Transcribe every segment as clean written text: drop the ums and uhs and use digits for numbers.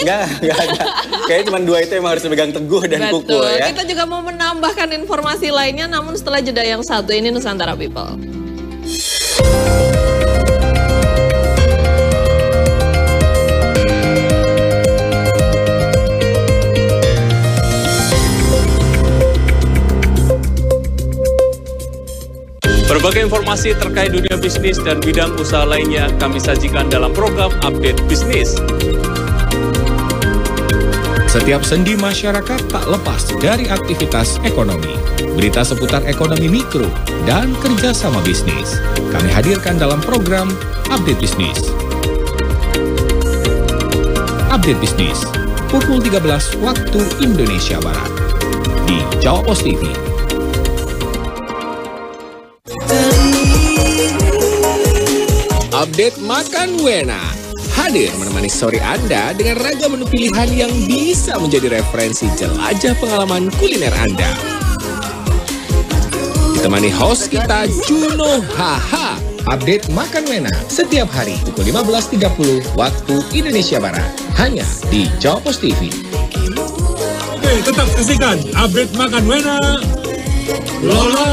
Enggak ada. Kayaknya cuma dua itu yang harus dipegang teguh dan kuku ya. Kita juga mau menambahkan informasi lainnya, namun setelah jeda yang satu ini Nusantara People. Berbagai informasi terkait dunia bisnis dan bidang usaha lainnya kami sajikan dalam program Update Bisnis. Setiap sendi masyarakat tak lepas dari aktivitas ekonomi. Berita seputar ekonomi mikro dan kerjasama bisnis kami hadirkan dalam program Update Bisnis. Update Bisnis, pukul 13 waktu Indonesia Barat di Jawa Pos TV. Update Makan Wena hadir menemani sore Anda dengan ragam menu pilihan yang bisa menjadi referensi jelajah pengalaman kuliner Anda. Ditemani host kita Juno Haha. Update Makan Wena setiap hari pukul 15.30 waktu Indonesia Barat hanya di Jawa Pos TV. Oke, tetap saksikan Update Makan Wena. Lolo.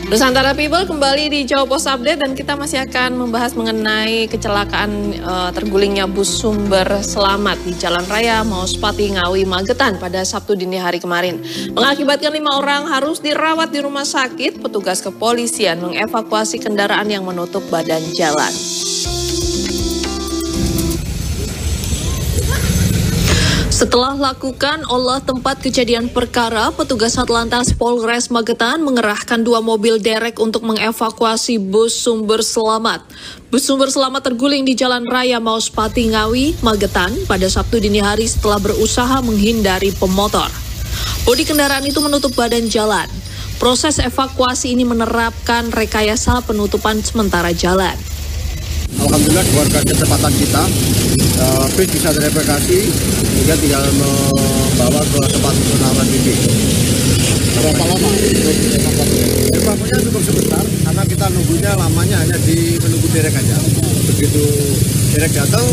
Nusantara People kembali di Jawa Pos Update dan kita masih akan membahas mengenai kecelakaan tergulingnya bus sumber selamat di Jalan Raya Mauspati Ngawi Magetan pada Sabtu dini hari kemarin. Mengakibatkan 5 orang harus dirawat di rumah sakit, petugas kepolisian mengevakuasi kendaraan yang menutup badan jalan. Setelah lakukan olah tempat kejadian perkara, petugas Satlantas Polres Magetan mengerahkan 2 mobil derek untuk mengevakuasi bus sumber selamat. Bus sumber selamat terguling di Jalan Raya Mauspati Ngawi, Magetan pada Sabtu dini hari setelah berusaha menghindari pemotor. Bodi kendaraan itu menutup badan jalan. Proses evakuasi ini menerapkan rekayasa penutupan sementara jalan. Alhamdulillah keluarga kecepatan kita, bis bisa direplikasi sehingga tinggal membawa ke tempat penanganan titik. Berapa lama? Evakuasinya cukup sebentar karena kita nunggunya lamanya hanya di menunggu derek aja. Begitu derek datang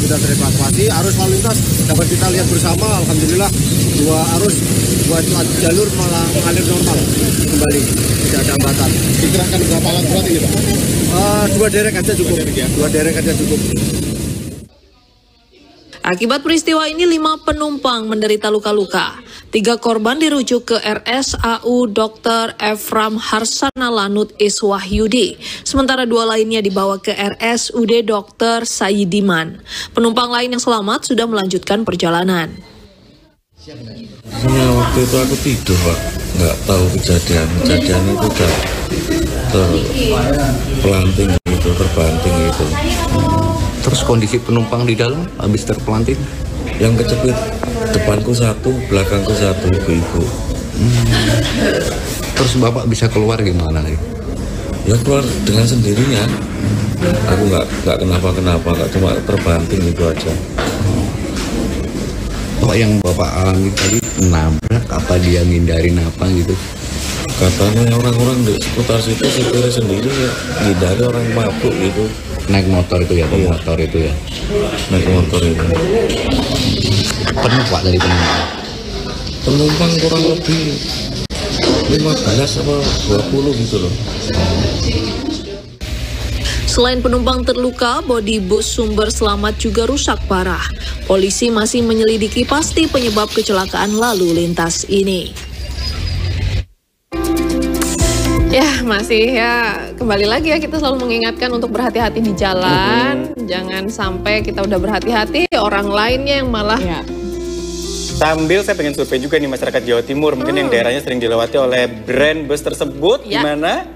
kita terevakuasi, arus lalu lintas dapat kita lihat bersama. Alhamdulillah dua jalur malah mengalir normal kembali, tidak ada hambatan. Dikerahkan berapa alat berat ini, Pak? 2 derek aja cukup. 2 derek aja cukup. Akibat peristiwa ini 5 penumpang menderita luka-luka. 3 korban dirujuk ke RSAU Dr. Efram Harsana Lanut Iswahyudi. Sementara 2 lainnya dibawa ke RSUD Dr. Sayidiman. Penumpang lain yang selamat sudah melanjutkan perjalanan. Ya, waktu itu aku tidur, Pak. Nggak tahu kejadian itu udah terpelanting gitu, terbanting gitu. Terus kondisi penumpang di dalam habis terpelanting? Yang kecepit depanku 1, belakangku 1, ibu-ibu. Terus Bapak bisa keluar gimana nih? Ya keluar dengan sendirinya. Aku nggak kenapa-kenapa, nggak cuma terbanting itu aja. Oh, yang Bapak alami tadi nabrak apa dia ngindarin apa gitu? Katanya orang-orang di seputar situ supirnya sendiri ya ngindari orang mabuk gitu. Naik motor itu ya, pemotor itu ya? Naik motor itu. Penuh Pak dari penumpang? Penumpang kurang lebih 15 atau 20 gitu loh. Selain penumpang terluka, bodi bus sumber selamat juga rusak parah. Polisi masih menyelidiki pasti penyebab kecelakaan lalu lintas ini. Ya, masih ya kembali lagi ya kita selalu mengingatkan untuk berhati-hati di jalan. Jangan sampai kita udah berhati-hati, orang lainnya yang malah... Sambil saya pengen survei juga nih masyarakat Jawa Timur, mungkin yang daerahnya sering dilewati oleh brand bus tersebut, gimana?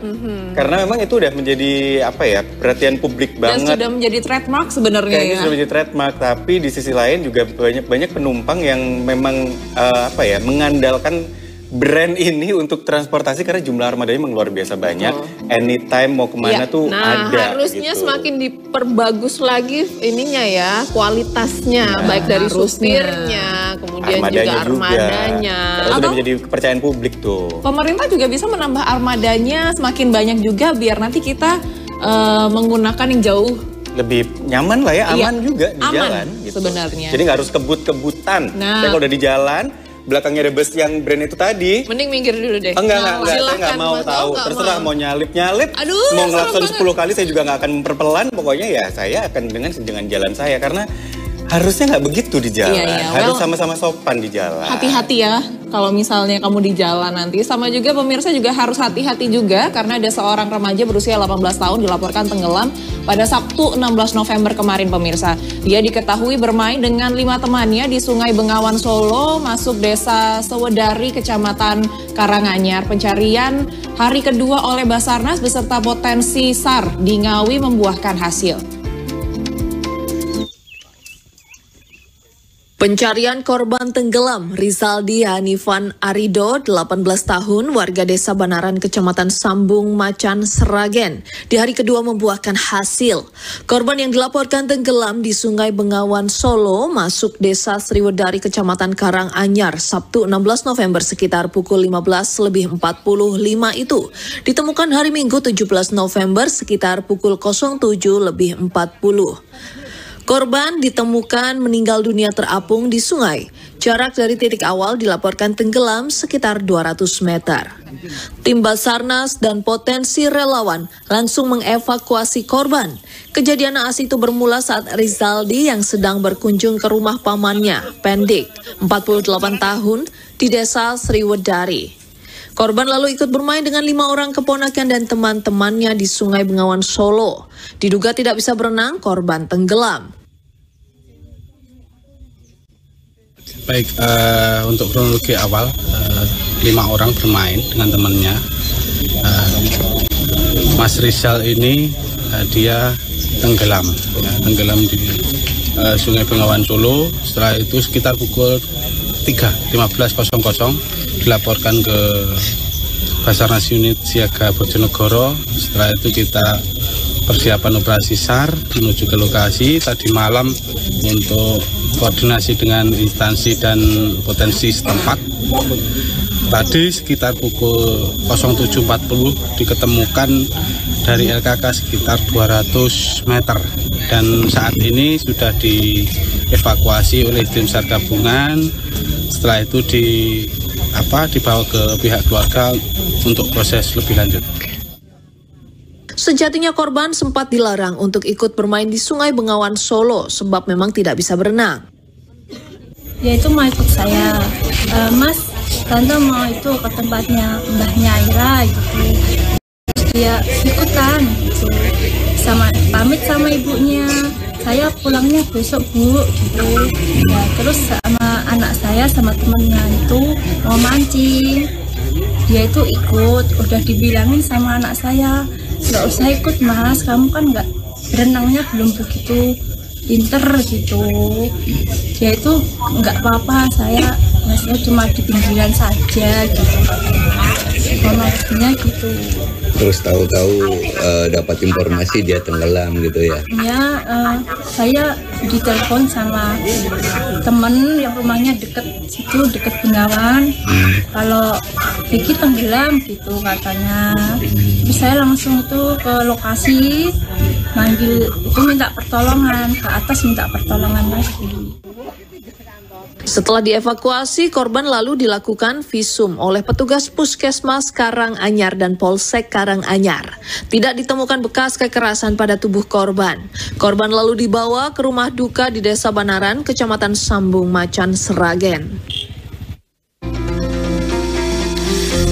Karena memang itu udah menjadi apa ya, perhatian publik banget. Dan sudah menjadi trademark sebenarnya Kayaknya sudah menjadi trademark, tapi di sisi lain juga banyak penumpang yang memang apa ya, mengandalkan brand ini untuk transportasi karena jumlah armadanya memang luar biasa banyak. Anytime mau kemana tuh ada. Harusnya gitu. semakin diperbagus lagi ininya ya, kualitasnya, baik dari supirnya, kemudian armadanya. Karena sudah menjadi kepercayaan publik tuh. Pemerintah juga bisa menambah armadanya semakin banyak juga biar nanti kita menggunakan yang jauh lebih nyaman lah ya, aman juga di jalan gitu. Sebenarnya. Jadi nggak harus kebut-kebutan. Saya kalau udah di jalan, belakangnya ada bus yang brand itu tadi. Mending minggir dulu deh. Enggak, saya nggak mau tahu. Terserah mau nyalip-nyalip, mau ngelakson 10 kali saya juga nggak akan memperpelan. Pokoknya ya saya akan dengan jalan saya karena harusnya nggak begitu di jalan. Harus sama-sama sopan di jalan. Hati-hati ya kalau misalnya kamu di jalan nanti. Sama juga pemirsa juga harus hati-hati juga karena ada seorang remaja berusia 18 tahun dilaporkan tenggelam pada Sabtu 16 November kemarin pemirsa. Dia diketahui bermain dengan 5 temannya di Sungai Bengawan Solo, masuk desa Sewedari, Kecamatan Karanganyar. Pencarian hari kedua oleh Basarnas beserta potensi SAR di Ngawi membuahkan hasil. Pencarian korban tenggelam Rizaldi Hanifan Arido, 18 tahun, warga desa Banaran, Kecamatan Sambung, Macan, Sragen. Di hari kedua membuahkan hasil. Korban yang dilaporkan tenggelam di Sungai Bengawan Solo masuk desa Sriwedari, Kecamatan Karanganyar, Sabtu 16 November sekitar pukul 15.45 itu. Ditemukan hari Minggu 17 November sekitar pukul 07.40. Korban ditemukan meninggal dunia terapung di sungai. Jarak dari titik awal dilaporkan tenggelam sekitar 200 meter. Tim Basarnas dan potensi relawan langsung mengevakuasi korban. Kejadian naas itu bermula saat Rizaldi yang sedang berkunjung ke rumah pamannya, Pendik, 48 tahun, di desa Sriwedari. Korban lalu ikut bermain dengan 5 orang keponakan dan teman-temannya di Sungai Bengawan Solo. Diduga tidak bisa berenang, korban tenggelam. Baik, untuk kronologi awal, 5 orang bermain dengan temannya. Mas Rizal ini dia tenggelam di Sungai Bengawan Solo. Setelah itu sekitar pukul 3.15.00 dilaporkan ke Basarnas Unit Siaga Bojonegoro. Setelah itu kita persiapan operasi SAR menuju ke lokasi tadi malam untuk koordinasi dengan instansi dan potensi setempat. Tadi sekitar pukul 07.40 diketemukan dari LKK sekitar 200 meter dan saat ini sudah dievakuasi oleh tim SAR gabungan. Setelah itu dibawa ke pihak keluarga untuk proses lebih lanjut. Sejatinya korban sempat dilarang untuk ikut bermain di Sungai Bengawan Solo sebab memang tidak bisa berenang. Dia itu mau ikut saya, Mas, Tante mau itu ke tempatnya mbahnya Ira gitu. Dia ikutan gitu, pamit sama ibunya. Saya pulangnya besok Bu gitu. Ya, terus sama anak saya sama temennya itu mau mancing. Dia itu ikut, udah dibilangin sama anak saya, nggak usah ikut Mas, kamu kan nggak berenangnya belum begitu pinter gitu. Dia itu nggak apa-apa, saya cuma di pinggiran saja gitu. Maksudnya gitu. Terus tahu-tahu dapat informasi dia tenggelam gitu ya? Ya, saya ditelepon sama temen yang rumahnya deket situ, deket Bengawan. Kalau Vicky tenggelam gitu katanya. Terus saya langsung tuh ke lokasi, manggil itu minta pertolongan, ke atas minta pertolongan lagi. Setelah dievakuasi, korban lalu dilakukan visum oleh petugas Puskesmas Karanganyar dan Polsek Karanganyar. Tidak ditemukan bekas kekerasan pada tubuh korban. Korban lalu dibawa ke rumah duka di Desa Banaran, Kecamatan Sambung, Macan, Sragen.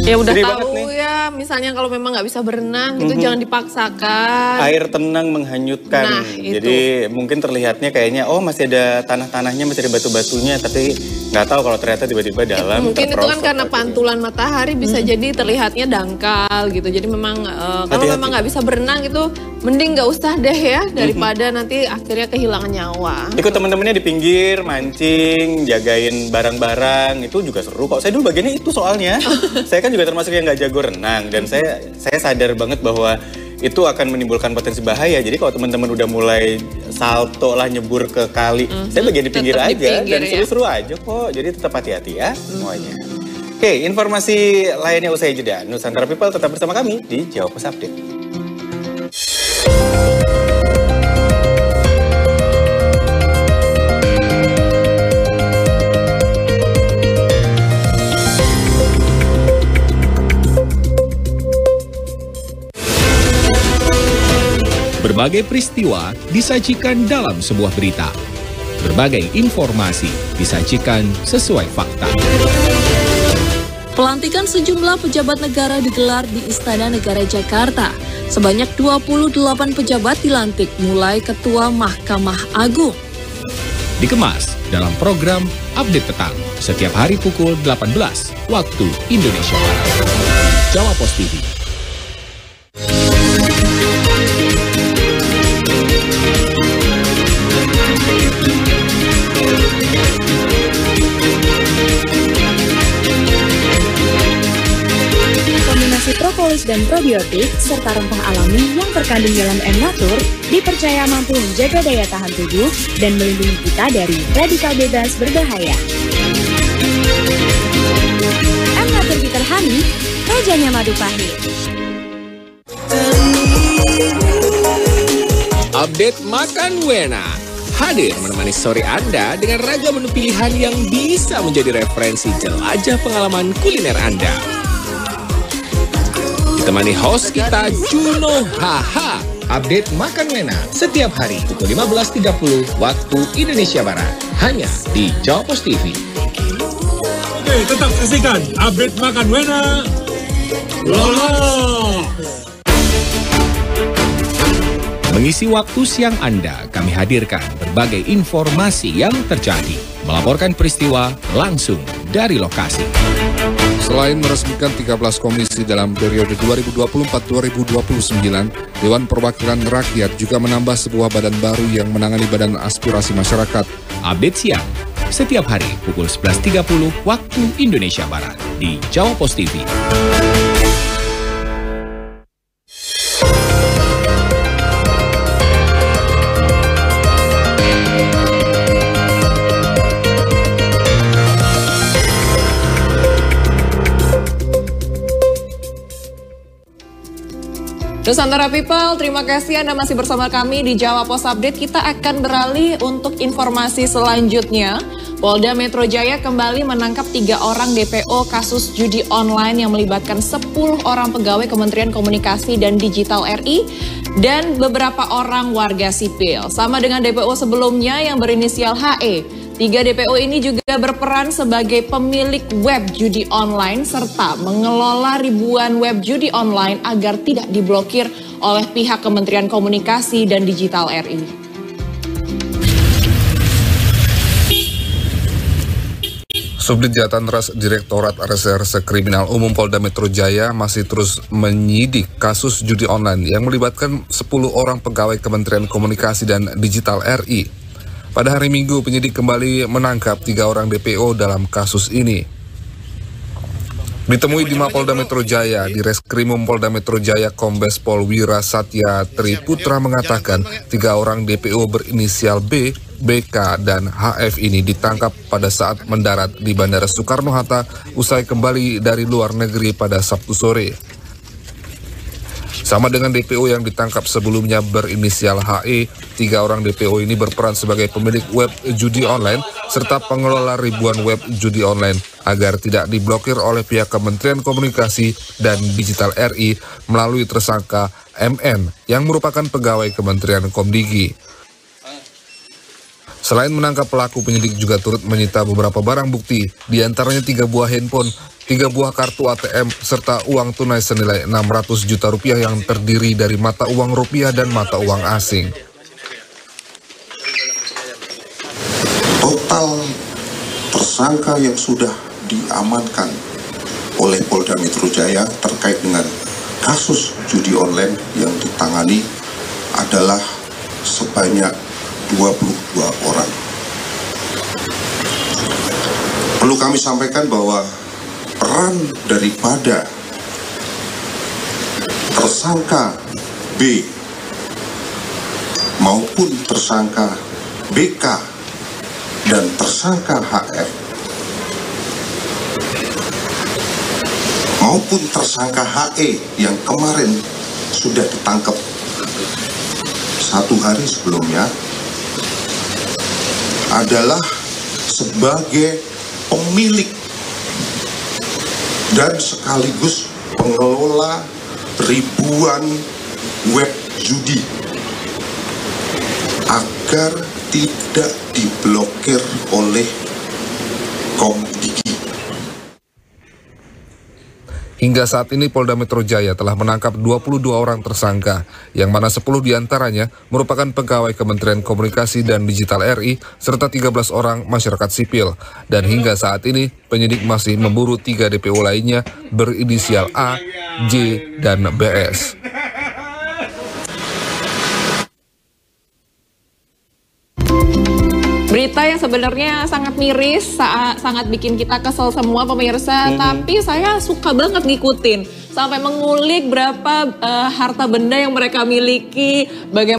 Ya udah tahu ya misalnya kalau memang nggak bisa berenang gitu jangan dipaksakan. Air tenang menghanyutkan. Nah, jadi mungkin terlihatnya kayaknya masih ada tanah-tanahnya, masih ada batu-batunya, tapi nggak tahu kalau ternyata tiba-tiba dalam. Mungkin itu kan karena pantulan matahari bisa jadi terlihatnya dangkal gitu. Jadi memang kalau memang nggak bisa berenang gitu, mending nggak usah deh ya daripada nanti akhirnya kehilangan nyawa. Ikut teman-temannya di pinggir mancing, jagain barang-barang, itu juga seru kok. Saya dulu bagiannya itu soalnya. Saya kan juga termasuk yang nggak jago renang, dan saya sadar banget bahwa itu akan menimbulkan potensi bahaya. Jadi kalau teman-teman udah mulai salto lah, nyebur ke kali, saya bagian di pinggir aja dan seru-seru aja kok. Jadi tetap hati-hati ya semuanya. Oke, informasi lainnya usai jeda. Nusantara People tetap bersama kami di Jawa Pos Update. Berbagai peristiwa disajikan dalam sebuah berita. Berbagai informasi disajikan sesuai fakta. Pelantikan sejumlah pejabat negara digelar di Istana Negara Jakarta. Sebanyak 28 pejabat dilantik, mulai Ketua Mahkamah Agung. Dikemas dalam program Update Petang, setiap hari pukul 18 waktu Indonesia Barat. Jawa Pos TV. Propolis dan probiotik serta rempah alami yang terkandung dalam M-Natur dipercaya mampu menjaga daya tahan tubuh dan melindungi kita dari radikal bebas berbahaya. M-Natur Bitter Honey, rajanya madu pahit. Update Makan Wena hadir menemani sore Anda dengan ragam menu pilihan yang bisa menjadi referensi jelajah pengalaman kuliner Anda. Ditemani host kita Juno Haha. Update Makan Wena setiap hari pukul 15.30 waktu Indonesia Barat. Hanya di Jawa Pos TV. Oke, tetap saksikan Update Makan Wena. Lola. Mengisi waktu siang Anda, kami hadirkan berbagai informasi yang terjadi. Melaporkan peristiwa langsung dari lokasi. Selain meresmikan 13 komisi dalam periode 2024-2029, Dewan Perwakilan Rakyat juga menambah sebuah badan baru yang menangani badan aspirasi masyarakat. Update siang, setiap hari pukul 11.30 waktu Indonesia Barat di Jawa Pos TV. Nusantara People, terima kasih Anda masih bersama kami di Jawa Pos Update. Kita akan beralih untuk informasi selanjutnya. Polda Metro Jaya kembali menangkap 3 orang DPO kasus judi online yang melibatkan 10 orang pegawai Kementerian Komunikasi dan Digital RI dan beberapa orang warga sipil. Sama dengan DPO sebelumnya yang berinisial HE. 3 DPO ini juga berperan sebagai pemilik web judi online serta mengelola ribuan web judi online agar tidak diblokir oleh pihak Kementerian Komunikasi dan Digital RI. Subdit Jatan Ras Direktorat Reserse Kriminal Umum Polda Metro Jaya masih terus menyidik kasus judi online yang melibatkan 10 orang pegawai Kementerian Komunikasi dan Digital RI. Pada hari Minggu, penyidik kembali menangkap 3 orang DPO dalam kasus ini. Ditemui di Mapolda Metro Jaya, di Reskrimum Polda Metro Jaya, Kombes Pol Wira Satya Triputra mengatakan 3 orang DPO berinisial B, BK, dan HF ini ditangkap pada saat mendarat di Bandara Soekarno-Hatta usai kembali dari luar negeri pada Sabtu sore. Sama dengan DPO yang ditangkap sebelumnya berinisial HE, 3 orang DPO ini berperan sebagai pemilik web judi online serta pengelola ribuan web judi online agar tidak diblokir oleh pihak Kementerian Komunikasi dan Digital RI melalui tersangka MN yang merupakan pegawai Kementerian Komdigi. Selain menangkap pelaku, penyidik juga turut menyita beberapa barang bukti, diantaranya 3 buah handphone, 3 buah kartu ATM, serta uang tunai senilai 600 juta rupiah yang terdiri dari mata uang rupiah dan mata uang asing. Total tersangka yang sudah diamankan oleh Polda Metro Jaya terkait dengan kasus judi online yang ditangani adalah sebanyak 22 orang. Perlu kami sampaikan bahwa peran daripada tersangka B maupun tersangka BK dan tersangka HR maupun tersangka HE yang kemarin sudah ditangkap 1 hari sebelumnya adalah sebagai pemilik dan sekaligus pengelola ribuan web judi agar tidak diblokir oleh Komdigi. Hingga saat ini Polda Metro Jaya telah menangkap 22 orang tersangka, yang mana 10 diantaranya merupakan pegawai Kementerian Komunikasi dan Digital RI, serta 13 orang masyarakat sipil. Dan hingga saat ini penyidik masih memburu 3 DPO lainnya berinisial A, J, dan BS. Berita yang sebenarnya sangat miris, sangat bikin kita kesel semua pemirsa, tapi saya suka banget ngikutin. Sampai mengulik berapa harta benda yang mereka miliki, bagaimana